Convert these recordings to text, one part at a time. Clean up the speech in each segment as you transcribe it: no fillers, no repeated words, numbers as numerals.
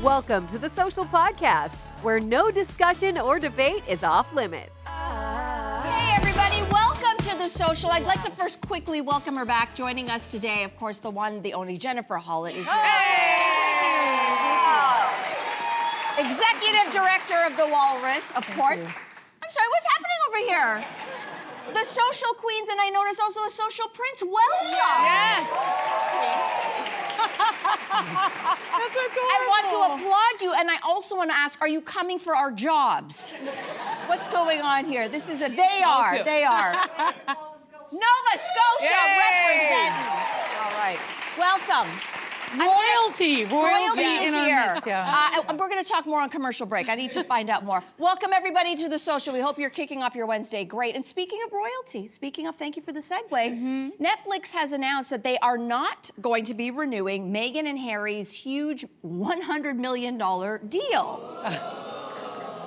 Welcome to the Social Podcast, where no discussion or debate is off limits. Hey everybody, welcome to The Social. I'd like to first quickly welcome her back. Joining us today, of course, the one, the only Jennifer Hollett is here. Executive Director of The Walrus, of course. I'm sorry, what's happening over here? The Social Queens, and I noticed also a Social Prince. Welcome. Yes. I want to applaud you, and I also want to ask, are you coming for our jobs? What's going on here? This is they are. Nova Scotia representing. All right, welcome. Royalty is in our here. midst, yeah. We're going to talk more on commercial break. I need to find out more. Welcome, everybody, to The Social. We hope you're kicking off your Wednesday great. And speaking of royalty, thank you for the segue, Netflix has announced that they are not going to be renewing Meghan and Harry's huge $100 million deal.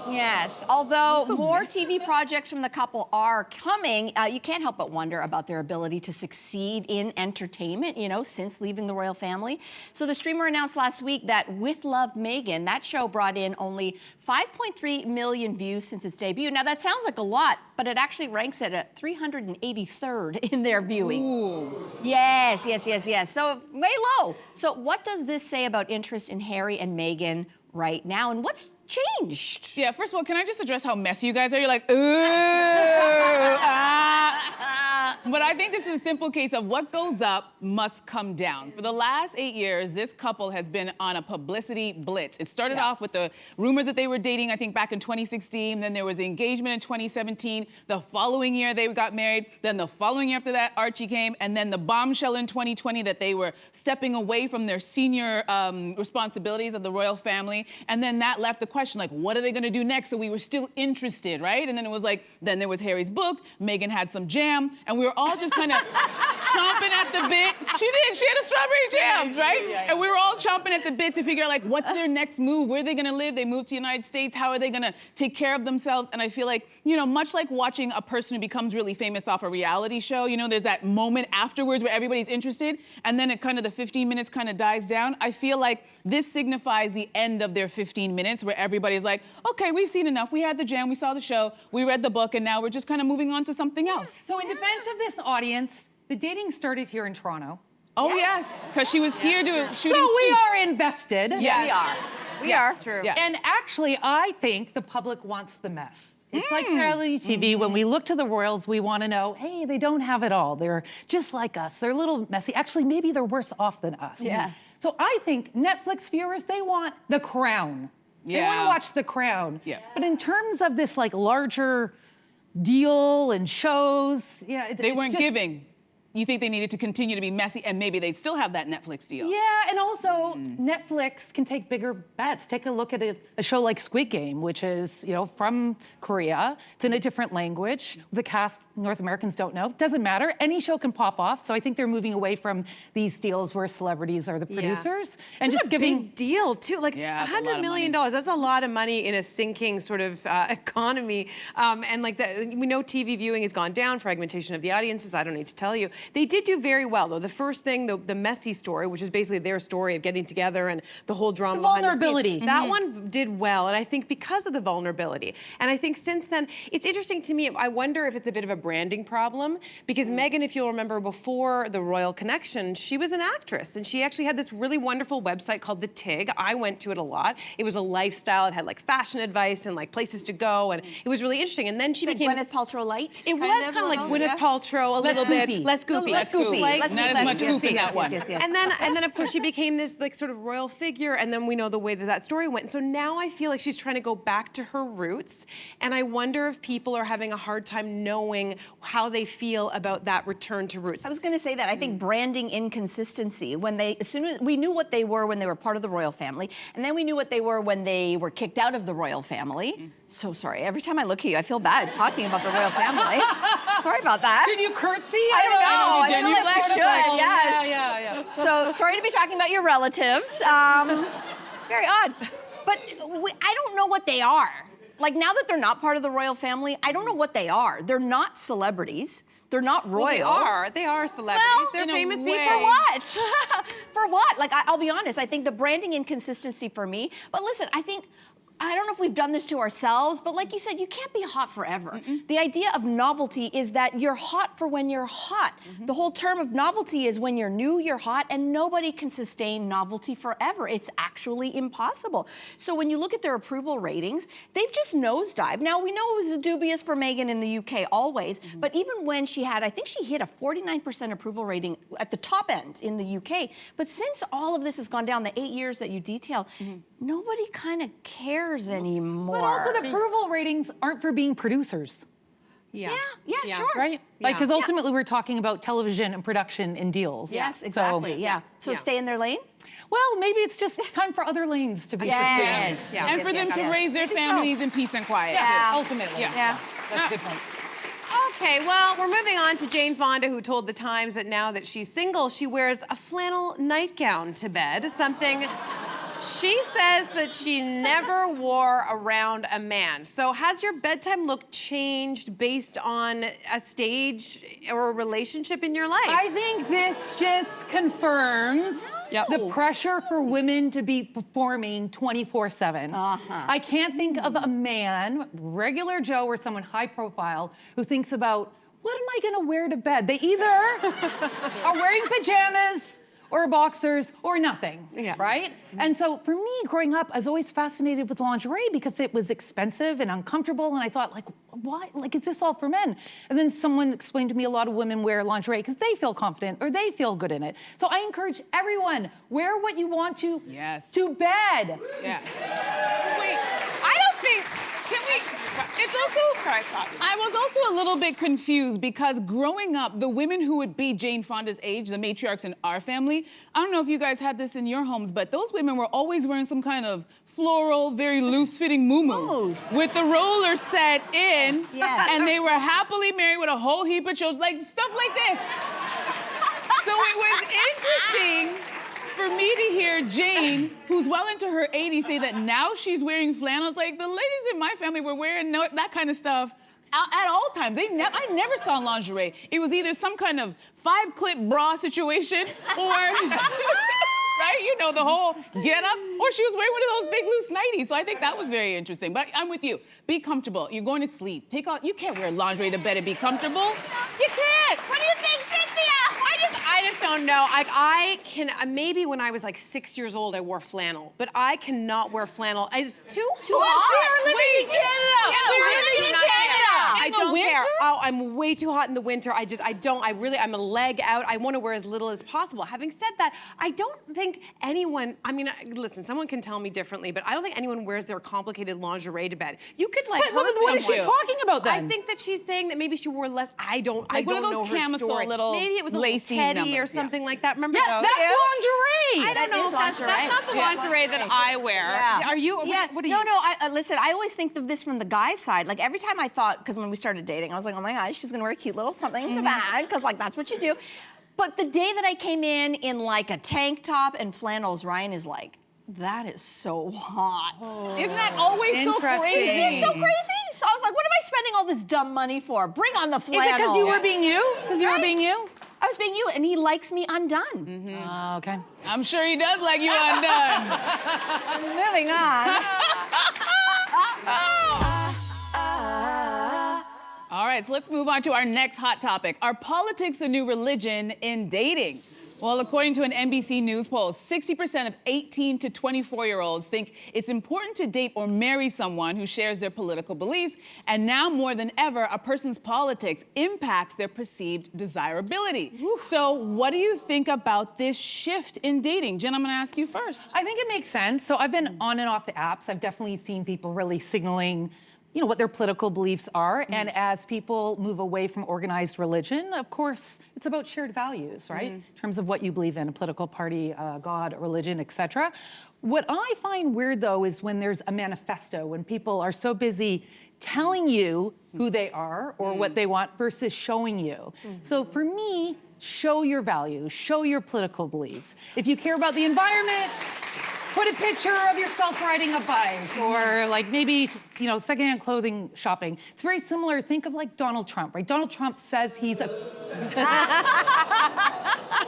Yes, although more TV projects from the couple are coming, you can't help but wonder about their ability to succeed in entertainment, since leaving the royal family. So the streamer announced last week that With Love, Meghan, that show brought in only 5.3 million views since its debut. Now that sounds like a lot, but it actually ranks it at 383rd in their viewing. Ooh. Yes. So way low. So what does this say about interest in Harry and Meghan right now, and what's changed? Yeah, first of all, can I just address how messy you guys are? You're like, But I think this is a simple case of what goes up must come down. For the last 8 years, this couple has been on a publicity blitz. It started off with the rumors that they were dating, I think, back in 2016. Then there was the engagement in 2017. The following year, they got married. Then the following year after that, Archie came. And then the bombshell in 2020 that they were stepping away from their senior responsibilities of the royal family. And then that left the question, like, what are they going to do next? So we were still interested, right? And then it was like, then there was Harry's book. Meghan had some jam. And we were all just kind of chomping at the bit. She had a strawberry jam, right? Yeah. And we were all chomping at the bit to figure out, like, what's their next move? Where are they gonna live? They moved to the United States. How are they gonna take care of themselves? And I feel like, much like watching a person who becomes really famous off a reality show, there's that moment afterwards where everybody's interested, and then it kind of, the 15 minutes kind of dies down. I feel like this signifies the end of their 15 minutes where everybody's like, okay, we've seen enough. We had the jam, we saw the show, we read the book, and now we're just kind of moving on to something else. So in defense of this audience, the dating started here in Toronto. Oh, yes, because she was here to shooting So we Suits. are invested. Yeah, we are. True. Yeah. And actually, I think the public wants the mess. It's like reality TV. When we look to the royals, we want to know, hey, they don't have it all. They're just like us. They're a little messy. Actually, maybe they're worse off than us. Yeah. So I think Netflix viewers, they want The Crown. They want to watch The Crown. Yeah. But in terms of this larger deal and shows, They weren't giving. You think they needed to continue to be messy, and maybe they'd still have that Netflix deal. Yeah, and also Netflix can take bigger bets. Take a look at a show like Squid Game, which is, from Korea. It's in a different language. The cast, North Americans don't know. Doesn't matter. Any show can pop off. So I think they're moving away from these deals where celebrities are the producers. And It's just a giving big deal, too. Like, Yeah, it's a lot $100 of million, that's a lot of money in a sinking sort of economy. And we know TV viewing has gone down, fragmentation of the audiences, I don't need to tell you. They did do very well, though. The first thing, the messy story, which is basically their story of getting together and the whole drama The behind vulnerability. The scenes, that one did well, and I think because of the vulnerability. And I think since then, it's interesting to me, I wonder if it's a bit of a branding problem, because Meghan, if you'll remember, before the royal connection, she was an actress, and she actually had this really wonderful website called The Tig. I went to it a lot. It was a lifestyle. It had fashion advice and places to go, and it was really interesting. And then she became Gwyneth Paltrow light. It was kind of like Gwyneth Paltrow, a little goofy. bit less goofy. Less goofy. Not as much goofy in that one. Yes. And then of course she became this sort of royal figure, and then we know the way that story went. And so now I feel like she's trying to go back to her roots, and I wonder if people are having a hard time knowing how they feel about that return to roots. I was going to say that. I think branding inconsistency. As soon as we knew what they were when they were part of the royal family, and then we knew what they were when they were kicked out of the royal family. So sorry. Every time I look at you, I feel bad talking about the royal family. Sorry about that. Should you curtsy? I don't know. I feel like I should. Yes. Yeah. So sorry to be talking about your relatives. It's very odd. But I don't know what they are. Like, now that they're not part of the royal family, I don't know what they are. They're not celebrities. They're not royal. Well, they are celebrities. Well, They're in a famous way. people. For what? For what? Like, I'll be honest, I think the branding inconsistency for me, but listen, I don't know if we've done this to ourselves, but like you said, you can't be hot forever. The idea of novelty is that you're hot for when you're hot. The whole term of novelty is when you're new, you're hot, and nobody can sustain novelty forever. It's actually impossible. So when you look at their approval ratings, they've just nosedived. Now, we know it was dubious for Meghan in the UK always, but even when she had, I think she hit a 49% approval rating at the top end in the UK. But since all of this has gone down, the 8 years that you detailed, nobody kind of cares anymore. But also the approval ratings aren't for being producers. Yeah, sure. Right? Like, because ultimately we're talking about television and production and deals. Yes, exactly. So stay in their lane? Well, maybe it's just time for other lanes to be pursued. Yes. And for them to raise their families in peace and quiet. Yeah. Ultimately. Yeah. That's a good point. Okay, well, we're moving on to Jane Fonda, who told The Times that now that she's single, she wears a flannel nightgown to bed, something she says that she never wore around a man. So has your bedtime look changed based on a stage or a relationship in your life? I think this just confirms the pressure for women to be performing 24/7. I can't think of a man, regular Joe or someone high profile, who thinks about, what am I gonna wear to bed? They either are wearing pajamas or boxers or nothing, right? And so for me, growing up, I was always fascinated with lingerie because it was expensive and uncomfortable, and I thought, like, why? Like, is this all for men? And then someone explained to me a lot of women wear lingerie because they feel confident or they feel good in it. So I encourage everyone, wear what you want to bed. Yeah. Wait, I don't think, can we, it's also, I was also a little bit confused because growing up, the women who would be Jane Fonda's age, the matriarchs in our family, I don't know if you guys had this in your homes, but those women were always wearing some kind of floral, very loose-fitting muumuu with the roller set in, and they were happily married with a whole heap of children, like stuff like this. So it was interesting for me to hear Jane, who's well into her 80s, say that now she's wearing flannels. Like, the ladies in my family were wearing that kind of stuff at all times. I never saw lingerie. It was either some kind of 5-clip bra situation or, right? You know, the whole get up, or she was wearing one of those big loose nighties. So I think that was very interesting. But I'm with you. Be comfortable. You're going to sleep. You can't wear lingerie to bed and be comfortable. You can't. What do you think, Cynthia? I just don't know. Like, I can, maybe when I was like 6 years old, I wore flannel, but I cannot wear flannel. It's too hot. We are living in Canada. Yeah, we're living in Canada. I don't care. Oh, I'm way too hot in the winter. I'm a leg out. I want to wear as little as possible. Having said that, I don't think anyone, listen, someone can tell me differently, but I don't think anyone wears their complicated lingerie to bed. You could like. What is she talking about then? I think that she's saying that maybe she wore less. I don't one of those know her camisole story. little Maybe it was a lacy little teddy number. or something like that. Remember? Yes, those? that's lingerie. I don't know if that's not the lingerie that I wear. Yeah. Are you? Yeah. What are you? No. Listen, I always think of this from the guy's side. Like, every time I thought, because when we started dating, I was like, oh my gosh, she's gonna wear a cute little something to bed, because like that's what you do. But the day that I came in like a tank top and flannels, Ryan is like, that is so hot. Isn't that always so crazy? Isn't it so crazy? So I was like, what am I spending all this dumb money for? Bring on the flannel. Is it because you were being you? Because you were being you? I was being you, and he likes me undone. Okay. I'm sure he does like you undone. Moving on. All right, so let's move on to our next hot topic. Are politics the new religion in dating? Well, according to an NBC News poll, 60% of 18 to 24-year-olds think it's important to date or marry someone who shares their political beliefs. And now more than ever, a person's politics impacts their perceived desirability. So what do you think about this shift in dating? Jen, I'm gonna ask you first. I think it makes sense. So I've been on and off the apps. I've definitely seen people really signaling, you know, what their political beliefs are. And as people move away from organized religion, of course, it's about shared values, right? In terms of what you believe in, a political party, God, religion, etc. What I find weird, though, is when there's a manifesto, when people are so busy telling you who they are or what they want versus showing you. So for me, show your values, show your political beliefs. If you care about the environment, Put a picture of yourself riding a bike, or like maybe, secondhand clothing shopping. It's very similar. Think of like Donald Trump, right? Donald Trump says he's a...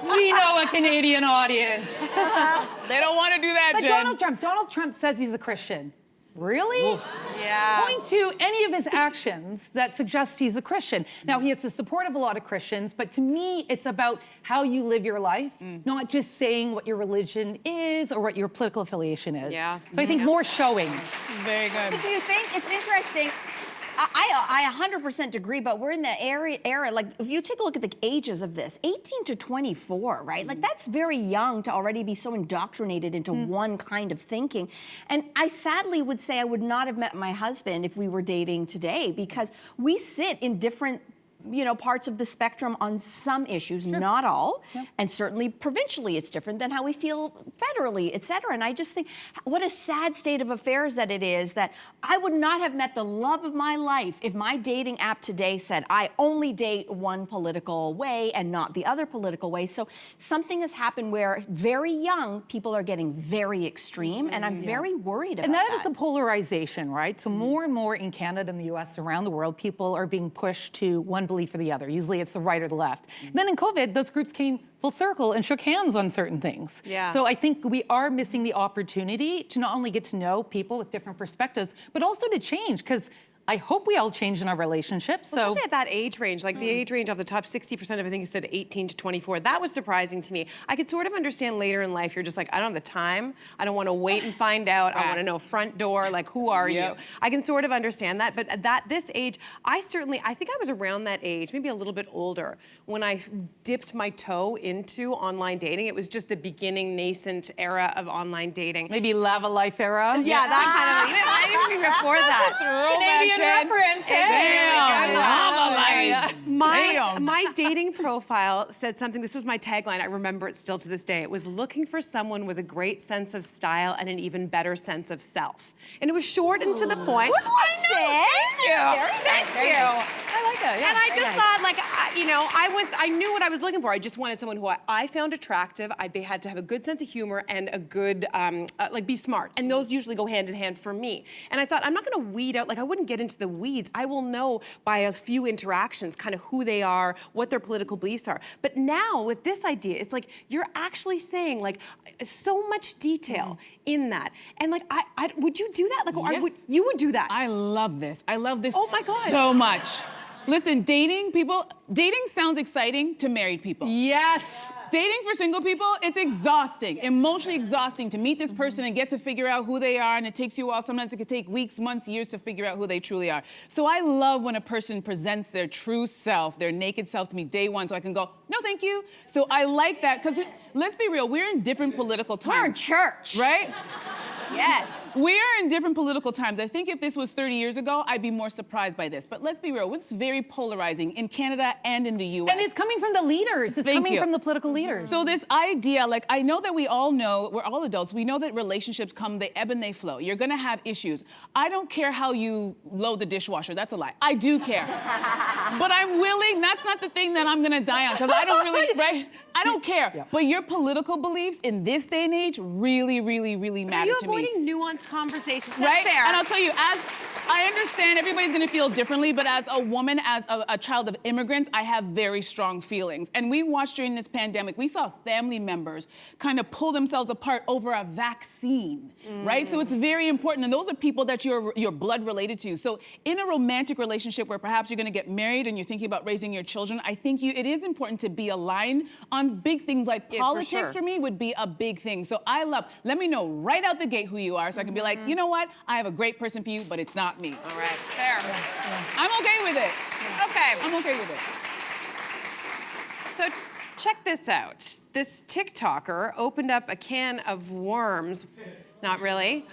We know a Canadian audience. They don't want to do that, But Jen. Donald Trump says he's a Christian. Really? Yeah. Point to any of his actions that suggest he's a Christian. Now, he has the support of a lot of Christians, but to me, it's about how you live your life, not just saying what your religion is or what your political affiliation is. Yeah. So I think more showing. Very good. Do you think it's interesting? I 100% agree, but we're in the era, like, if you take a look at the ages of this, 18 to 24, right? Like, that's very young to already be so indoctrinated into one kind of thinking. And I sadly would say I would not have met my husband if we were dating today, because we sit in different parts of the spectrum on some issues, not all, and certainly provincially it's different than how we feel federally, et cetera. And I just think what a sad state of affairs that it is that I would not have met the love of my life if my dating app today said I only date one political way and not the other political way. So something has happened where very young people are getting very extreme, and I'm very worried about that. And that is the polarization, right? So more and more in Canada and the US, around the world, people are being pushed to one belief or the other. Usually it's the right or the left. Then in COVID, those groups came full circle and shook hands on certain things. Yeah. So I think we are missing the opportunity to not only get to know people with different perspectives, but also to change, because I hope we all change in our relationships. So Especially at that age range, like the age range of the top 60% of, I think you said 18 to 24. That was surprising to me. I could sort of understand later in life, you're just like, I don't have the time. I don't want to wait and find out. I want to know front door, like, who are you? I can sort of understand that. But at this age, I think I was around that age, maybe a little bit older, when I dipped my toe into online dating. It was just the beginning, nascent era of online dating. maybe Lava Life era. Yeah, that kind of, even before that. Canadian reference. My dating profile said something, this was my tagline, I remember it still to this day. It was looking for someone with a great sense of style and an even better sense of self. And it was short and to the point. Thank you. I like that. Yeah. And I just thought, like, I knew what I was looking for. I just wanted someone who I found attractive. They had to have a good sense of humor and a good, be smart. And those usually go hand in hand for me. And I thought, I'm not going to weed out, I wouldn't get into the weeds. I will know by a few interactions kind of who they are, what their political beliefs are. But now with this idea, it's like you're actually saying so much detail in that. And would you do that? You would do that. I love this. I love this Oh my God. so much. Listen, dating sounds exciting to married people. Yes. Dating for single people, it's exhausting, emotionally exhausting to meet this person and get to figure out who they are, and it takes you a while. Sometimes it could take weeks, months, years to figure out who they truly are. So I love when a person presents their true self, their naked self to me day one, so I can go, no, thank you. So I like that, because let's be real, we're in different political times. We're in church. Right? Yes. We are in different political times. I think if this was 30 years ago, I'd be more surprised by this. But let's be real, it's very polarizing in Canada and in the US. And it's coming from the leaders. It's coming from the political leaders. So this idea, I know that we all know, we're all adults, we know that relationships come, they ebb and they flow. You're gonna have issues. I don't care how you load the dishwasher, that's a lie. I do care. But I'm willing, that's not the thing that I'm gonna die on, because I don't really, right? I don't care. Yeah. But your political beliefs in this day and age really, really, really matter to me. Nuanced conversations. That's right? fair. And I'll tell you, as I understand everybody's gonna feel differently, but as a woman, as a child of immigrants, I have very strong feelings. And we watched during this pandemic, we saw family members kind of pull themselves apart over a vaccine, right? So it's very important, and those are people that you're blood related to. So in a romantic relationship where perhaps you're gonna get married and you're thinking about raising your children, I think it is important to be aligned on big things like politics. For me would be a big thing. So let me know right out the gate who you are, so I can be like, you know what? I have a great person for you, but it's not me. All right, fair. I'm okay with it. Okay. I'm okay with it. So check this out. This TikToker opened up a can of worms. Not really.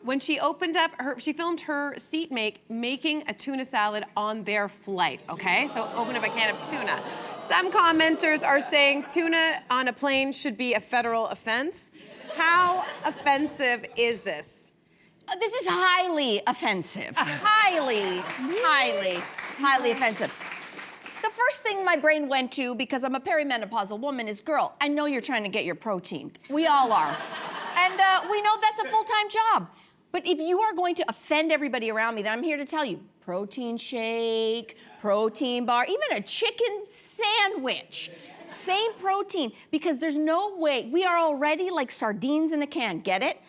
When she opened up she filmed her seatmate making a tuna salad on their flight, okay? So opened up a can of tuna. Some commenters are saying tuna on a plane should be a federal offense. How offensive is this? This is highly offensive. Highly offensive. The first thing my brain went to, because I'm a perimenopausal woman, is, girl, I know you're trying to get your protein. We all are. And we know that's a full-time job. But if you are going to offend everybody around me, then I'm here to tell you, protein shake, protein bar, even a chicken sandwich. Same protein, because there's no way. We are already like sardines in a can, get it?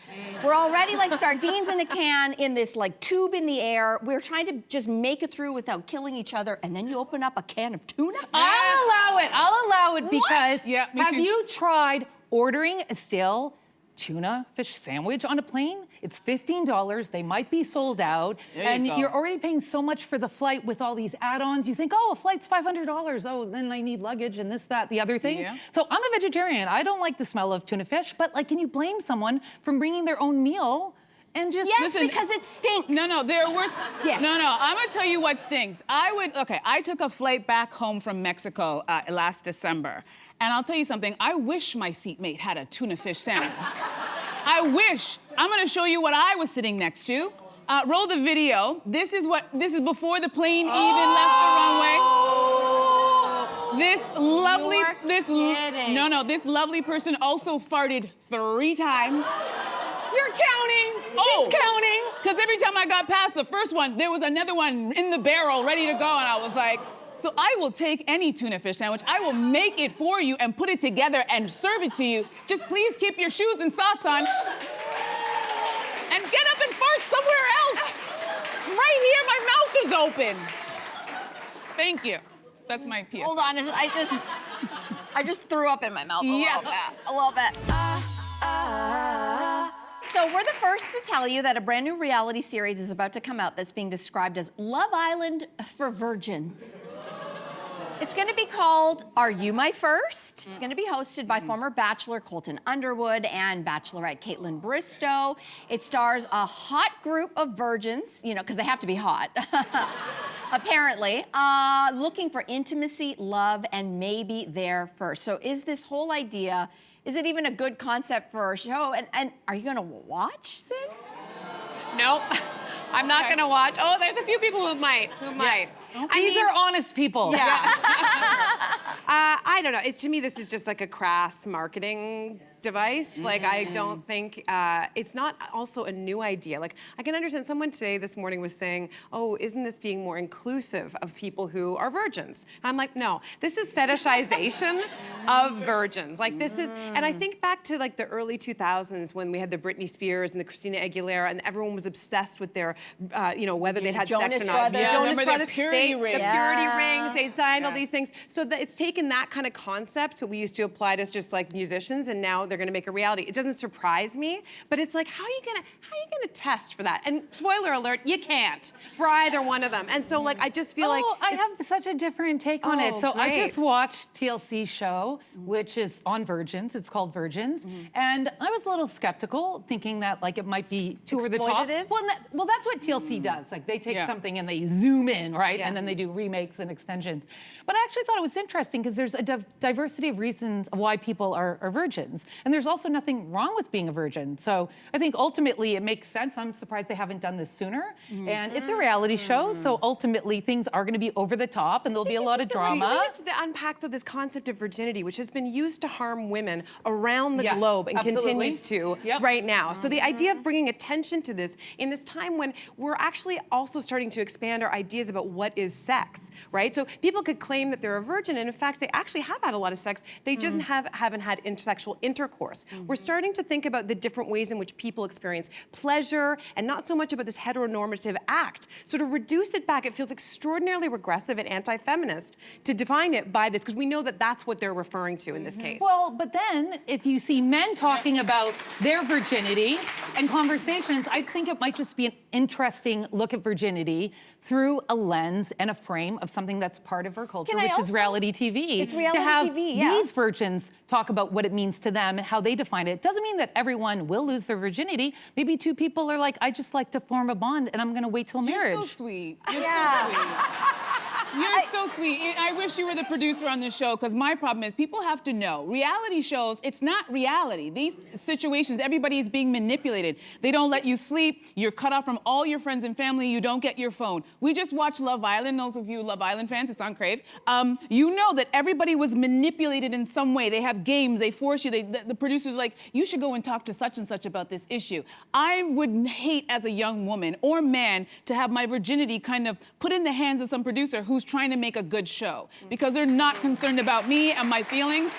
We're already like sardines in a can in this like tube in the air. We're trying to just make it through without killing each other, and then you open up a can of tuna? I'll allow it because Yeah, me have too. you tried ordering a stale tuna fish sandwich on a plane? It's $15. They might be sold out. There you And go. you're already paying so much for the flight with all these add-ons. You think, oh, a flight's $500. Oh, then I need luggage and this, that, the other thing. Yeah. So I'm a vegetarian. I don't like the smell of tuna fish, but like, can you blame someone from bringing their own meal and just... Yes, Listen, because it stinks. No, there are worse. Yes. No, I'm gonna tell you what stinks. I took a flight back home from Mexico last December. And I'll tell you something, I wish my seatmate had a tuna fish sandwich. I wish. I'm gonna show you what I was sitting next to. Roll the video. This is before the plane even left the runway. This lovely person also farted 3 times. You're counting. She's counting. Because every time I got past the first one, there was another one in the barrel ready to go, and I was like, so I will take any tuna fish sandwich. I will make it for you and put it together and serve it to you. Just please keep your shoes and socks on. And get up and fart somewhere else. Right here, my mouth is open. Thank you. That's my PS. Hold on, I just threw up in my mouth a little bit. So we're the first to tell you that a brand new reality series is about to come out that's being described as Love Island for Virgins. It's going to be called Are You My First? It's going to be hosted by former Bachelor Colton Underwood and Bachelorette Caitlin Bristow. It stars a hot group of virgins, you know, because they have to be hot, apparently, looking for intimacy, love, and maybe their first. So is this whole idea, is it even a good concept for a show? And are you going to watch, Sid? Nope. I'm not gonna watch. Oh, there's a few people who might. These are honest people. Yeah. I don't know. To me, this is just like a crass marketing device. Like, I don't think, it's not also a new idea. Like, I can understand someone this morning was saying, oh, isn't this being more inclusive of people who are virgins? I'm like, no, this is fetishization of virgins. Like, this is, and I think back to like the early 2000s when we had the Britney Spears and the Christina Aguilera, and everyone was obsessed with their, whether they'd had Jonas sex or not. Brothers. Yeah, Jonas remember their Brothers, purity rings. The purity rings, they signed all these things. So that it's taken that kind of concept that we used to apply to just like musicians, and now they're gonna make a reality. It doesn't surprise me, but it's like, how are you gonna test for that? And spoiler alert, you can't for either one of them. And so like, I just feel like I have such a different take on it. So I great. just watched TLC show, which is on virgins. It's called Virgins. And I was a little skeptical, thinking that like it might be too over the top. Exploitative? Well, that's what TLC does. Like they take something and they zoom in, right? And then they do remakes and extensions. But I actually thought it was interesting because there's a diversity of reasons why people are virgins. And there's also nothing wrong with being a virgin. So I think ultimately it makes sense. I'm surprised they haven't done this sooner. And it's a reality show, so ultimately things are going to be over the top and there'll be a lot of drama. Can we just unpack this concept of virginity, which has been used to harm women around the globe and absolutely. continues to right now. So the idea of bringing attention to this in this time when we're actually also starting to expand our ideas about what is sex, right? So people could claim that they're a virgin, and in fact, they actually have had a lot of sex. They just haven't had sexual intercourse. We're starting to think about the different ways in which people experience pleasure and not so much about this heteronormative act. So to reduce it back, it feels extraordinarily regressive and anti-feminist to define it by this, because we know that that's what they're referring to in this case. Well, but then if you see men talking about their virginity and conversations, I think it might just be an interesting look at virginity through a lens and a frame of something that's part of our culture, which is reality TV. It's reality to have TV, yeah. these virgins talk about what it means to them and how they define it. Doesn't mean that everyone will lose their virginity. Maybe two people are like, I just like to form a bond and I'm gonna wait till marriage. You're so sweet. You're so sweet. You're so sweet. I wish you were the producer on this show, because my problem is people have to know. Reality shows, it's not reality. These situations, everybody is being manipulated. They don't let you sleep. You're cut off from all your friends and family. You don't get your phone. We just watched Love Island. Those of you Love Island fans, it's on Crave. You know that everybody was manipulated in some way. They have games. They force you. The producer's like, you should go and talk to such and such about this issue. I would hate as a young woman or man to have my virginity kind of put in the hands of some producer who's trying to make a good show, because they're not concerned about me and my feelings.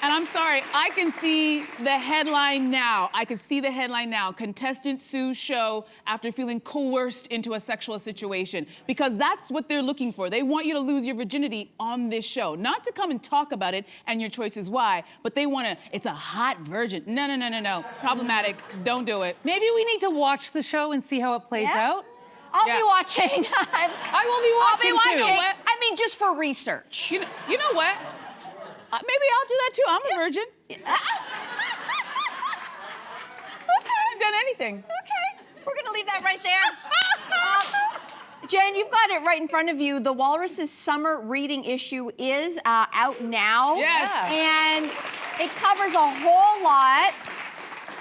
And I'm sorry, I can see the headline now. I can see the headline now. Contestant sues show after feeling coerced into a sexual situation. Because that's what they're looking for. They want you to lose your virginity on this show. Not to come and talk about it and your choices why, but they want to, it's a hot virgin. No. Problematic. Don't do it. Maybe we need to watch the show and see how it plays out. I'll be watching. I will be watching, I'll be watching. too. I mean, just for research. You know what? Maybe I'll do that too. I'm a virgin. Okay. I haven't done anything. Okay. We're going to leave that right there. Jen, you've got it right in front of you. The Walrus's summer reading issue is out now. Yes. And it covers a whole lot.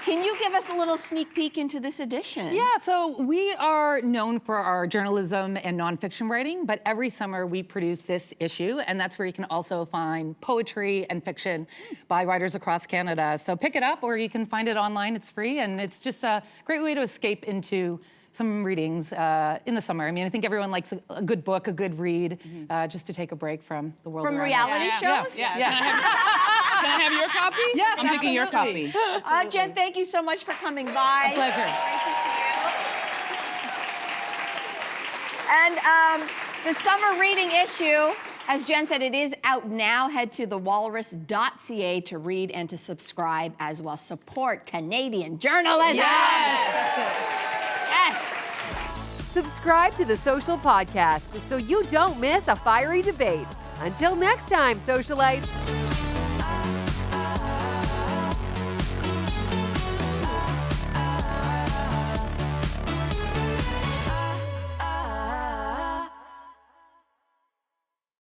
Can you give us a little sneak peek into this edition? Yeah, so we are known for our journalism and nonfiction writing, but every summer we produce this issue, and that's where you can also find poetry and fiction by writers across Canada. So pick it up, or you can find it online. It's free, and it's just a great way to escape into some readings in the summer. I mean, I think everyone likes a good book, a good read, just to take a break from the world From around reality us. shows? Yeah. Can I have your copy? Yes, I'm taking your absolutely. copy. Jen, thank you so much for coming by. A pleasure. Great to see you. And the summer reading issue, as Jen said, it is out now. Head to thewalrus.ca to read and to subscribe as well. Support Canadian journalism. Yes. Subscribe to The Social Podcast so you don't miss a fiery debate. Until next time, socialites.